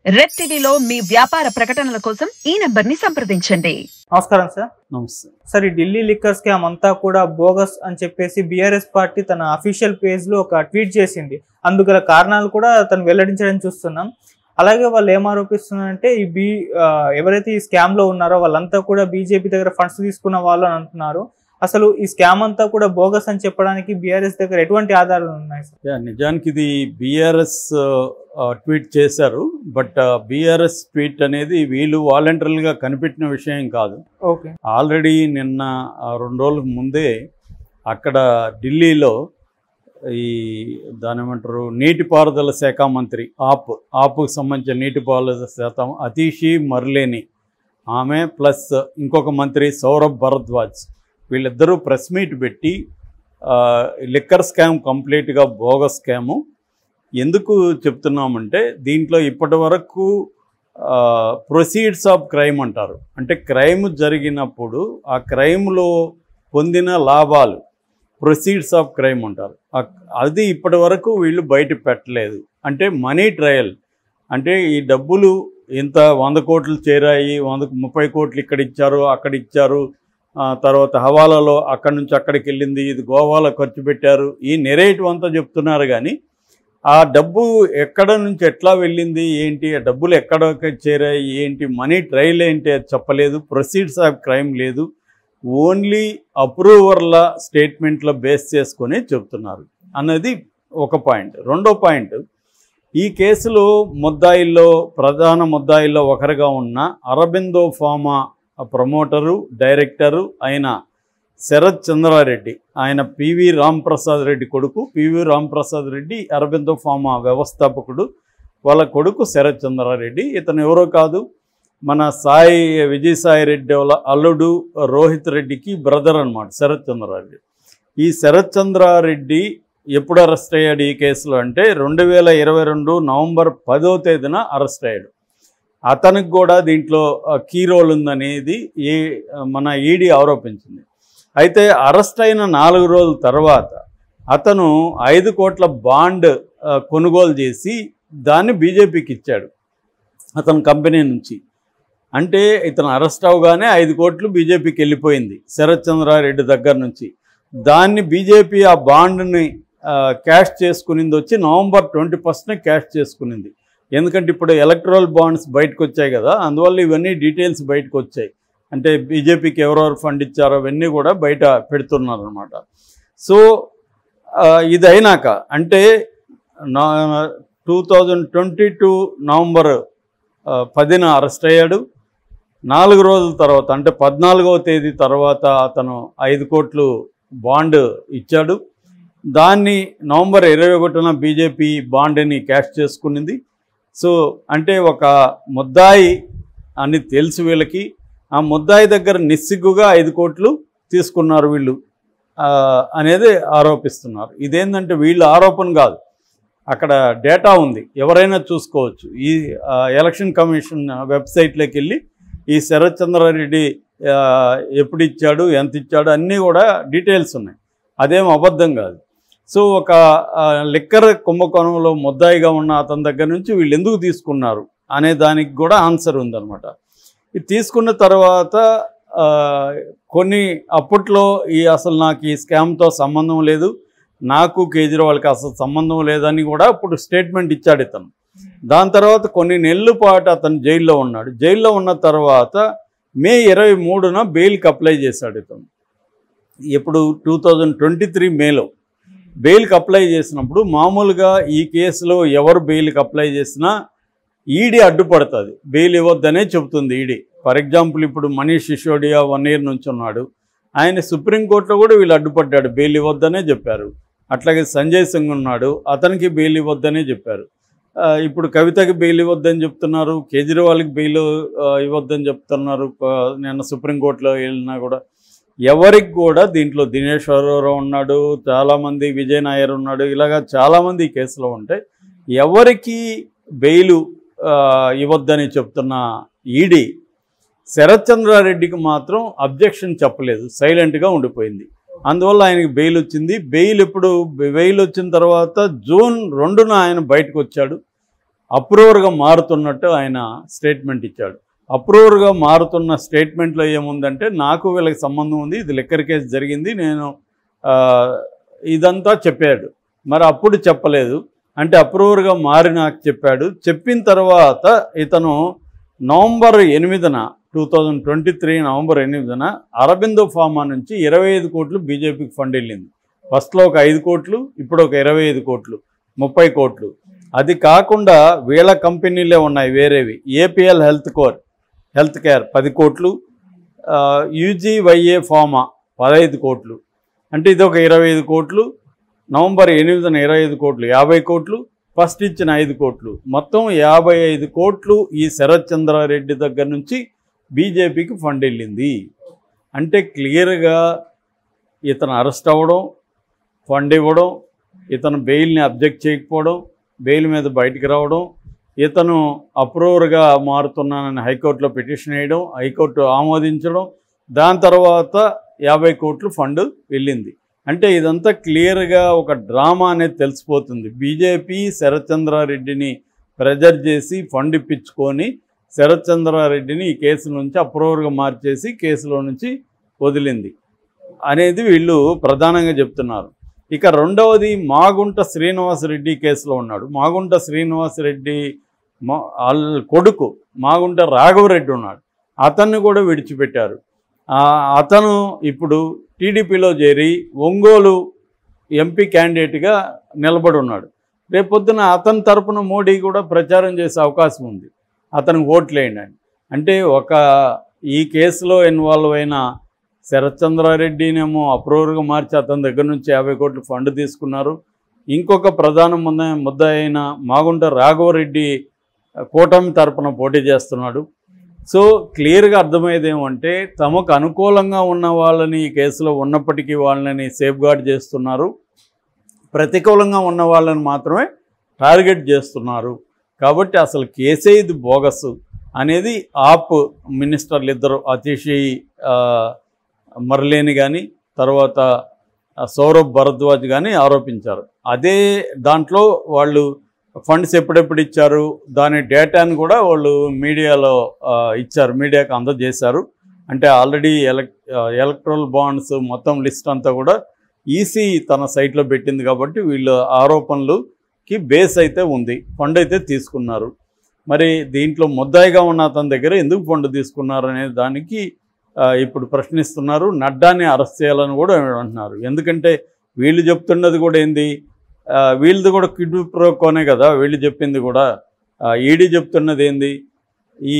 Red టీవీలో మీ వ్యాపార ప్రకటనల కోసం ఈ నంబర్ని సంప్రదించండి. నమస్కారం సార్. నమస్తే సార్, ఈ ఢిల్లీ లిక్కర్ స్కామ్ అంతా కూడా బోగస్ అని చెప్పేసి బీఆర్ఎస్ పార్టీ తన అఫీషియల్ పేజ్ లో ఒక ట్వీట్ చేసింది. అందుగల కారణాలు కూడా తను వెల్లడించడం చూస్తున్నాం. అలాగే వాళ్ళు ఏం ఆరోపిస్తున్నారంటే ఎవరైతే ఈ స్కామ్ లో ఉన్నారో వాళ్ళంతా కూడా బీజేపీ దగ్గర ఫండ్స్ తీసుకున్న వాళ్ళు అని అంటున్నారు. అసలు ఈ స్కామ్ అంతా కూడా బోగస్ అని చెప్పడానికి బీఆర్ఎస్ దగ్గర ఎటువంటి ఆధారాలు ఉన్నాయి సార్? నిజానికి ఇది బీఆర్ఎస్ ట్వీట్ చేశారు. బట్ బీఆర్ఎస్ ట్వీట్ అనేది వీళ్ళు వాలంటరీగా కనిపెట్టిన విషయం కాదు. ఓకే, ఆల్రెడీ నిన్న 2 రోజులకు ముందే అక్కడ ఢిల్లీలో ఈ దాని ఏమంటారు నీటిపారుదల శాఖ మంత్రి ఆప్కు సంబంధించిన నీటిపారుదల శాఖ అతీషి మర్లేని ఆమె ప్లస్ ఇంకొక మంత్రి సౌరభ్ భరద్వాజ్ వీళ్ళిద్దరూ ప్రెస్ మీట్ పెట్టి లిక్కర్ స్కామ్ కంప్లీట్గా బోగస్ స్కాము. ఎందుకు చెప్తున్నామంటే దీంట్లో ఇప్పటి వరకు ప్రొసీడ్స్ ఆఫ్ క్రైమ్ అంటారు. అంటే క్రైమ్ జరిగినప్పుడు ఆ క్రైమ్లో పొందిన లాభాలు ప్రొసీడ్స్ ఆఫ్ క్రైమ్ అంటారు. అది ఇప్పటి వరకు వీళ్ళు బయట పెట్టలేదు. అంటే మనీ ట్రయల్ అంటే ఈ డబ్బులు ఇంత 100 కోట్లు చేరాయి, 30 కోట్లు ఇక్కడ ఇచ్చారు అక్కడ ఇచ్చారు, తర్వాత హవాలాలో అక్కడి నుంచి అక్కడికి వెళ్ళింది, ఇది గోవాలో ఖర్చు పెట్టారు, ఈ నెరేటివ్ అంతా చెప్తున్నారు. కానీ ఆ డబ్బు ఎక్కడ నుంచి ఎట్లా వెళ్ళింది ఏంటి, ఆ డబ్బులు ఎక్కడికి చేరాయి ఏంటి, మనీ ట్రయల్ ఏంటి అది చెప్పలేదు. ప్రొసీడ్స్ ఆఫ్ క్రైమ్ లేదు. ఓన్లీ అప్రూవర్ల స్టేట్మెంట్ల బేస్ చేసుకొని చెప్తున్నారు అన్నది ఒక పాయింట్. రెండో పాయింట్, ఈ కేసులో ప్రధాన ముద్దాయిల్లో ఒకరుగా ఉన్న అరబిందో ఫార్మా ప్రమోటరు డైరెక్టరు అయిన శరత్ చంద్రారెడ్డి, ఆయన పివి రాంప్రసాద్ రెడ్డి కొడుకు. పివి రాంప్రసాద్ రెడ్డి అరబిందో ఫార్మా వ్యవస్థాపకుడు. వాళ్ళ కొడుకు శరత్ చంద్రారెడ్డి. ఇతను ఎవరో కాదు, మన విజయసాయి రెడ్డి వాళ్ళ అల్లుడు రోహిత్ రెడ్డికి బ్రదర్ అన్నమాట శరత్ చంద్రారెడ్డి. ఈ శరత్ చంద్రారెడ్డి ఎప్పుడు అరెస్ట్ అయ్యాడు ఈ కేసులో అంటే 2022 నవంబర్ 10వ తేదీన అరెస్ట్ అయ్యాడు. అతనికి కూడా దీంట్లో కీ రోల్ ఉందనేది మన ఈడీ ఆరోపించింది. అయితే అరెస్ట్ అయిన 4 రోజుల తర్వాత అతను 5 కోట్ల బాండ్ కొనుగోలు చేసి దాన్ని బీజేపీకి ఇచ్చాడు అతని కంపెనీ నుంచి. అంటే ఇతను అరెస్ట్ అవగానే 5 కోట్లు బీజేపీకి వెళ్ళిపోయింది శరత్ చంద్రారెడ్డి దగ్గర నుంచి. దాన్ని బీజేపీ ఆ బాండ్ని క్యాష్ చేసుకునింది వచ్చి నవంబర్ 21న క్యాష్ చేసుకునింది. ఎందుకంటే ఇప్పుడు ఎలక్ట్రల్ బాండ్స్ బయటకు వచ్చాయి కదా, అందువల్ల ఇవన్నీ డీటెయిల్స్ బయటకు వచ్చాయి. అంటే బీజేపీకి ఎవరెవరు ఫండ్ ఇచ్చారో అవన్నీ కూడా బయట పెడుతున్నారు అనమాట. సో ఇది అయినాక అంటే 2022 నవంబర్ 10న అరెస్ట్ అయ్యాడు. 4 రోజుల తర్వాత అంటే 14వ తేదీ తర్వాత అతను 5 కోట్లు బాండ్ ఇచ్చాడు. దాన్ని నవంబర్ 21న బీజేపీ బాండ్ని క్యాష్ చేసుకునింది. సో అంటే ఒక ముద్దాయి అని తెలుసు వీళ్ళకి. ఆ ముద్దాయి దగ్గర నిస్సిగ్గుగా 5 కోట్లు తీసుకున్నారు వీళ్ళు అనేది ఆరోపిస్తున్నారు. ఇదేంటంటే వీళ్ళ ఆరోపణ కాదు, అక్కడ డేటా ఉంది, ఎవరైనా చూసుకోవచ్చు. ఈ ఎలక్షన్ కమిషన్ వెబ్సైట్లోకి వెళ్ళి ఈ శరత్ చంద్రారెడ్డి ఎప్పుడు ఇచ్చాడు ఎంత ఇచ్చాడు అన్నీ కూడా డీటెయిల్స్ ఉన్నాయి. అదేం అబద్ధం కాదు. సో ఒక లిక్కర్ కుంభకోణంలో ముద్దాయిగా ఉన్న అతని దగ్గర నుంచి వీళ్ళు ఎందుకు తీసుకున్నారు అనే దానికి కూడా ఆన్సర్ ఉందన్నమాట. ఇది తీసుకున్న తర్వాత అప్పట్లో అసలు నాకు ఈ స్కామ్తో సంబంధం లేదు, నాకు కేజ్రీవాల్కి అసలు సంబంధం లేదని కూడా అప్పుడు స్టేట్మెంట్ ఇచ్చాడు ఇతను. దాని తర్వాత కొన్ని నెలల పాటు అతను జైల్లో ఉన్నాడు. జైల్లో ఉన్న తర్వాత మే 23న బెయిల్కి అప్లై చేశాడు ఇతను. ఇప్పుడు 2023 మేలో బెయిల్కి అప్లై చేసినప్పుడు మామూలుగా ఈ కేసులో ఎవరు బెయిల్కి అప్లై చేసినా ఈడీ అడ్డుపడుతుంది, బెయిల్ ఇవ్వద్దనే చెబుతుంది ఈడీ. ఫర్ ఎగ్జాంపుల్ ఇప్పుడు మనీష్ సిసోడియా 1 year నుంచి ఉన్నాడు, ఆయన సుప్రీంకోర్టులో కూడా వీళ్ళు అడ్డుపడ్డాడు, బెయిల్ ఇవ్వద్దనే చెప్పారు. అట్లాగే సంజయ్ సింగ్ ఉన్నాడు, అతనికి బెయిల్ ఇవ్వద్దనే చెప్పారు. ఇప్పుడు కవితకి బెయిల్ ఇవ్వద్దని చెప్తున్నారు, కేజ్రీవాల్కి బెయిల్ ఇవ్వద్దని చెప్తున్నారు. నిన్న సుప్రీంకోర్టులో వెళ్ళినా కూడా ఎవరికి కూడా దీంట్లో దినేశ్వరరావు ఉన్నాడు, చాలామంది విజయ్ నాయర్ ఉన్నాడు, ఇలాగా చాలామంది ఈ కేసులో ఉంటాయి. ఎవరికి బెయిలు ఇవ్వద్దని చెప్తున్న ఈడీ శరత్ చంద్రారెడ్డికి మాత్రం అబ్జెక్షన్ చెప్పలేదు, సైలెంట్గా ఉండిపోయింది. అందువల్ల ఆయనకి బెయిల్ వచ్చింది. బెయిల్ వచ్చిన తర్వాత జూన్ 2న ఆయన బయటకు వచ్చాడు. అప్రూవర్గా మారుతున్నట్టు ఆయన స్టేట్మెంట్ ఇచ్చాడు. అప్రూవర్గా మారుతున్న స్టేట్మెంట్లో ఏముందంటే, నాకు వీళ్ళకి సంబంధం ఉంది, ఇది లిక్కర్ కేసు జరిగింది, నేను ఇదంతా చెప్పాడు. మరి అప్పుడు చెప్పలేదు అంటే అప్రూవర్గా మారి నాకు చెప్పాడు. చెప్పిన తర్వాత ఇతను నవంబర్ 8న 2023 నవంబర్ 8న అరబిందో ఫార్మా నుంచి 25 కోట్లు బీజేపీకి ఫండ్ వెళ్ళింది. ఫస్ట్లో ఒక 5 కోట్లు, ఇప్పుడు ఒక 25 కోట్లు, 30 కోట్లు. అది కాకుండా వీళ్ళ కంపెనీలే ఉన్నాయి వేరేవి. ఏపీఎల్ హెల్త్ కేర్ 10 కోట్లు, యూజీవైఏ ఫార్మా 15 కోట్లు. అంటే ఇది ఒక 25 కోట్లు. నవంబర్ 8న 25 కోట్లు, 50 కోట్లు, ఫస్ట్ ఇచ్చిన 5 కోట్లు, మొత్తం 55 కోట్లు ఈ శరత్ చంద్రారెడ్డి దగ్గర నుంచి బీజేపీకి ఫండ్ వెళ్ళింది. అంటే క్లియర్గా ఇతను అరెస్ట్ అవ్వడం, ఫండ్ ఇవ్వడం, ఇతను బెయిల్ని అబ్జెక్ట్ చేయకపోవడం, బెయిల్ మీద బయటికి రావడం, ఇతను అప్రూవర్గా మారుతున్నానని హైకోర్టులో పిటిషన్ వేయడం, హైకోర్టు ఆమోదించడం, దాని తర్వాత 50 కోట్లు ఫండ్ వెళ్ళింది. అంటే ఇదంతా క్లియర్గా ఒక డ్రామా అనేది తెలిసిపోతుంది. బీజేపీ శరత్ చంద్రారెడ్డిని ప్రెజర్ చేసి ఫండ్ ఇప్పించుకొని శరత్ చంద్రారెడ్డిని ఈ కేసు నుంచి అప్రూవర్గా మార్చేసి కేసులో నుంచి వదిలింది అనేది వీళ్ళు ప్రధానంగా చెప్తున్నారు. ఇక రెండవది మాగుంట శ్రీనివాసరెడ్డి కేసులో ఉన్నాడు. మాగుంట శ్రీనివాసరెడ్డి కొడుకు మాగుంట రాఘవరెడ్డి ఉన్నాడు. అతన్ని కూడా విడిచిపెట్టారు. అతను ఇప్పుడు టీడీపీలో చేరి ఒంగోలు ఎంపీ క్యాండిడేట్గా నిలబడి ఉన్నాడు. రేపొద్దున అతని తరపున మోడీ కూడా ప్రచారం చేసే అవకాశం ఉంది, అతనికి ఓట్లేయండి అని. అంటే ఈ కేసులో ఇన్వాల్వ్ అయిన శరత్ చంద్రారెడ్డినేమో అప్రూవర్గా మార్చి అతని దగ్గర నుంచి 50 కోట్లు ఫండ్ తీసుకున్నారు. ఇంకొక ప్రధాన ముద్ద అయిన మాగుంట రాఘవరెడ్డి కూటమి తరపున పోటీ చేస్తున్నాడు. సో క్లియర్గా అర్థమయ్యేది ఏమంటే, తమకు అనుకూలంగా ఉన్న వాళ్ళని ఈ కేసులో ఉన్నప్పటికీ వాళ్ళని సేఫ్ గార్డ్ చేస్తున్నారు, ప్రతికూలంగా ఉన్న వాళ్ళని మాత్రమే టార్గెట్ చేస్తున్నారు. కాబట్టి అసలు కేసే ఇది బోగస్ అనేది ఆప్ మినిస్టర్లు ఇద్దరు అతిషి మర్లేని కానీ తర్వాత సౌరభ్ భరద్వాజ్ కానీ ఆరోపించారు. అదే దాంట్లో వాళ్ళు ఫండ్స్ ఎప్పుడెప్పుడు ఇచ్చారు దాని డేటాను కూడా వాళ్ళు మీడియాలో ఇచ్చారు, మీడియాకు అందజేశారు. అంటే ఆల్రెడీ ఎలక్ట్రల్ బాండ్స్ మొత్తం లిస్ట్ అంతా కూడా ఈసీ తన సైట్లో పెట్టింది. కాబట్టి వీళ్ళ ఆరోపణలకి బేస్ అయితే ఉంది, ఫండ్ అయితే తీసుకున్నారు. మరి దీంట్లో ముద్దాయిగా ఉన్న అతని దగ్గర ఎందుకు ఫండ్ తీసుకున్నారు అనే దానికి ఇప్పుడు ప్రశ్నిస్తున్నారు. నడ్డాని అరెస్ట్ చేయాలని కూడా అంటున్నారు. ఎందుకంటే వీళ్ళు చెప్తున్నది కూడా ఏంది, వీళ్ళది కూడా క్విడ్ ప్రో కోనే కదా వీళ్ళు చెప్పింది కూడా. ఈడీ చెప్తున్నది ఏంది, ఈ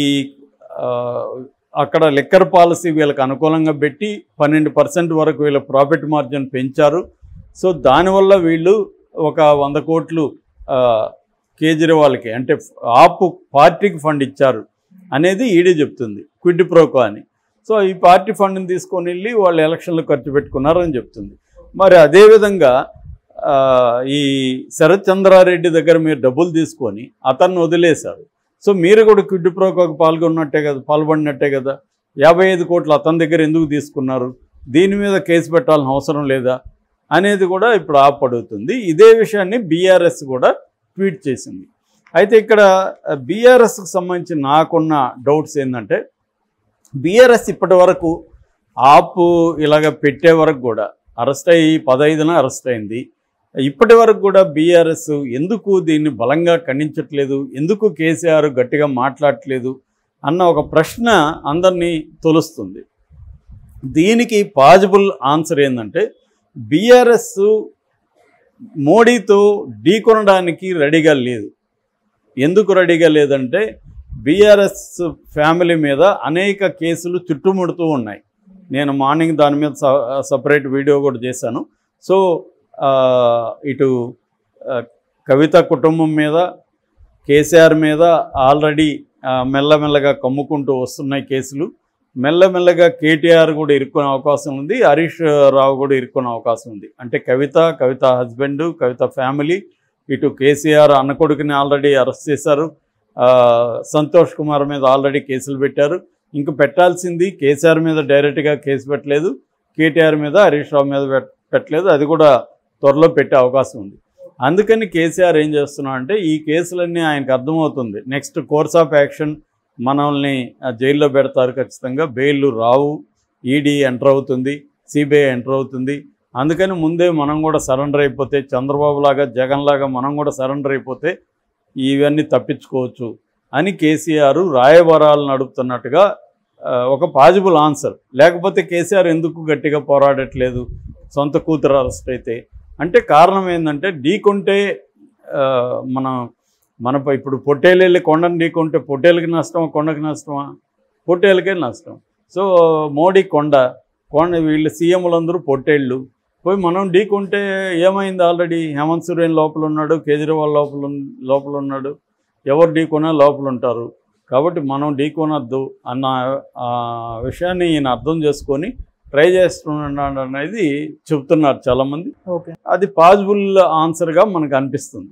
అక్కడ లిక్కర్ పాలసీ వీళ్ళకి అనుకూలంగా పెట్టి 12% వరకు వీళ్ళ ప్రాఫిట్ మార్జిన్ పెంచారు. సో దానివల్ల వీళ్ళు ఒక 100 కోట్లు కేజ్రీవాల్కి అంటే ఆప్ పార్టీకి ఫండ్ ఇచ్చారు అనేది ఈడీ చెప్తుంది, క్విడ్ ప్రోకో అని. సో ఈ పార్టీ ఫండ్ని తీసుకొని వెళ్ళి వాళ్ళు ఎలక్షన్లు ఖర్చు పెట్టుకున్నారని చెప్తుంది. మరి అదేవిధంగా ఈ శరత్ చంద్రారెడ్డి దగ్గర మీరు డబ్బులు తీసుకొని అతన్ని వదిలేశారు. సో మీరు కూడా క్విడ్ ప్రోకోకు పాల్పడినట్టే కదా. 55 కోట్లు అతని దగ్గర ఎందుకు తీసుకున్నారు, దీని మీద కేసు పెట్టాల్సిన అవసరం లేదా అనేది కూడా ఇప్పుడు అడుగుతుంది. ఇదే విషయాన్ని బీఆర్ఎస్ కూడా ట్వీట్ చేసింది. అయితే ఇక్కడ బీఆర్ఎస్కి సంబంధించి నాకున్న డౌట్స్ ఏంటంటే, బీఆర్ఎస్ ఇప్పటి వరకు ఆపు ఇలాగ పెట్టే వరకు కూడా అరెస్ట్ అయ్యి 15న అరెస్ట్ అయింది. ఇప్పటి వరకు కూడా బీఆర్ఎస్ ఎందుకు దీన్ని బలంగా ఖండించట్లేదు, ఎందుకు కేసీఆర్ గట్టిగా మాట్లాడట్లేదు అన్న ఒక ప్రశ్న అందరినీ తొలుస్తుంది. దీనికి పాజిబుల్ ఆన్సర్ ఏంటంటే, బీఆర్ఎస్ మోడీతో ఢీకొనడానికి రెడీగా లేదు. ఎందుకు రెడీగా లేదంటే, బీఆర్ఎస్ ఫ్యామిలీ మీద అనేక కేసులు చుట్టుముడుతూ ఉన్నాయి. నేను మార్నింగ్ దాని మీద సపరేట్ వీడియో కూడా చేశాను. సో ఇటు కవిత కుటుంబం మీద, కేసీఆర్ మీద ఆల్రెడీ మెల్లమెల్లగా కమ్ముకుంటూ వస్తున్నాయి కేసులు. మెల్లమెల్లగా కేటీఆర్ కూడా ఇరుక్కునే అవకాశం ఉంది, హరీష్ రావు కూడా ఇరుక్కునే అవకాశం ఉంది. అంటే కవిత హస్బెండ్, కవిత ఫ్యామిలీ, ఇటు కేసీఆర్ అన్న కొడుకుని ఆల్రెడీ అరెస్ట్ చేశారు, సంతోష్ కుమార్ మీద ఆల్రెడీ కేసులు పెట్టారు. ఇంక పెట్టాల్సింది కేసీఆర్ మీద డైరెక్ట్గా కేసు పెట్టలేదు, కేటీఆర్ మీద హరీష్ రావు మీద పెట్టలేదు, అది కూడా త్వరలో పెట్టే అవకాశం ఉంది. అందుకని కేసీఆర్ ఏం చేస్తున్నా అంటే ఈ కేసులన్నీ ఆయనకు అర్థమవుతుంది. నెక్స్ట్ కోర్స్ ఆఫ్ యాక్షన్ మనల్ని జైల్లో పెడతారు ఖచ్చితంగా, బెయిల్ రావు, ఈడీ ఎంటర్ అవుతుంది, సిబిఐ ఎంటర్ అవుతుంది. అందుకని ముందే మనం కూడా సరెండర్ అయిపోతే, చంద్రబాబు లాగా జగన్ లాగా మనం కూడా సరెండర్ అయిపోతే ఇవన్నీ తప్పించుకోవచ్చు అని కేసీఆర్ రాయబారాలు నడుపుతున్నట్టుగా ఒక పాజిబుల్ ఆన్సర్. లేకపోతే కేసీఆర్ ఎందుకు గట్టిగా పోరాడట్లేదు సొంత కూతురు అరెస్ట్ అయితే అంటే కారణం ఏంటంటే, ఢీకొంటే మనపై ఇప్పుడు పొట్టేలు వెళ్ళి కొండను ఢీకొంటే పొట్టేలకి నష్టమా కొండకి నష్టమా? పొట్టేలకే నష్టం. సో మోడీ కొండ వీళ్ళు సీఎంలందరూ పొట్టేళ్ళు పోయి మనం ఢీకొంటే ఏమైంది? ఆల్రెడీ హేమంత్ సోరెన్ లోపల ఉన్నాడు, కేజ్రీవాల్ లోపల ఉన్నాడు, ఎవరు ఢీకొనా లోపల ఉంటారు. కాబట్టి మనం ఢీకొనద్దు అన్న విషయాన్ని ఈయన అర్థం చేసుకొని ట్రై చేస్తున్నాడు అనేది చెప్తున్నారు చాలామంది. ఓకే, అది పాజిబుల్ ఆన్సర్గా మనకు అనిపిస్తుంది.